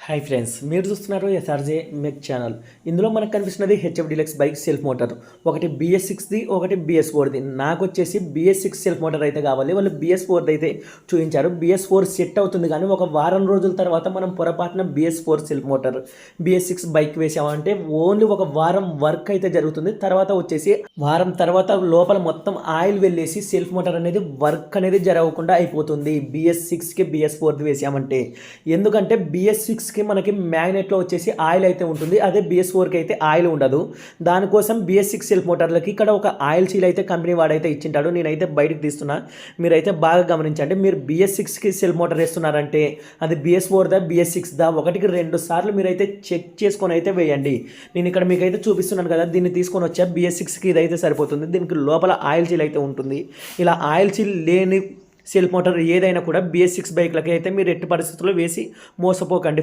Hi friends, మీరు చూస్తున్నారు SRJ మెక్ channel. ఇందులో మనకు కనిపిస్తున్నది HF deluxe bike self motor. ఒకటి BS6ది, ఒకటి BS4ది. నాకు వచ్చేసి BS6 సెల్ఫ్ మోటార్ అయితే కావాలి. వాళ్ళు BS4ది అయితే చూపించారు. BS4 సెట్ అవుతుంది, కానీ ఒక వారం రోజుల తర్వాత మనం పొరపాటున BS4 self motor BS6 bike వేసామంటే ఓన్లీ ఒక వారం వర్క్ అయితే జరుగుతుంది. తర్వాత వచ్చేసి వారం తర్వాత లోపల మొత్తం ఆయిల్ వెళ్ళేసి సెల్ఫ్ మోటార్ అనేది వర్క్ అనేది జరగకుండా అయిపోతుంది. BS6కి BS4ది వేసామంటే, ఎందుకంటే BS6కి మనకి మ్యాగ్నెట్లో వచ్చేసి ఆయిల్ అయితే ఉంటుంది, అదే BS4కి అయితే ఆయిల్ ఉండదు. దానికోసం BS6 సెల్ఫ్ మోటార్లకి ఇక్కడ ఒక ఆయిల్ సీల్ అయితే కంపెనీ వాడైతే ఇచ్చింటాడు. నేనైతే బయటకు తీస్తున్నా, మీరైతే బాగా గమనించండి. మీరు BS6కి సెల్ఫ్ మోటార్ వేస్తున్నారంటే అది BS4దా BS6దా 1-2 సార్లు మీరైతే చెక్ చేసుకొని అయితే వేయండి. నేను ఇక్కడ మీకైతే చూపిస్తున్నాను కదా, దీన్ని తీసుకొని వచ్చా. BS6కి ఇదైతే సరిపోతుంది. దీనికి లోపల ఆయిల్ సీల్ అయితే ఉంటుంది. ఇలా ఆయిల్ సీల్ లేని సెల్ఫ్ మోటార్ ఏదైనా కూడా BS6 బైక్లకి అయితే మీరు ఎట్టి పరిస్థితుల్లో వేసి మోసపోకండి.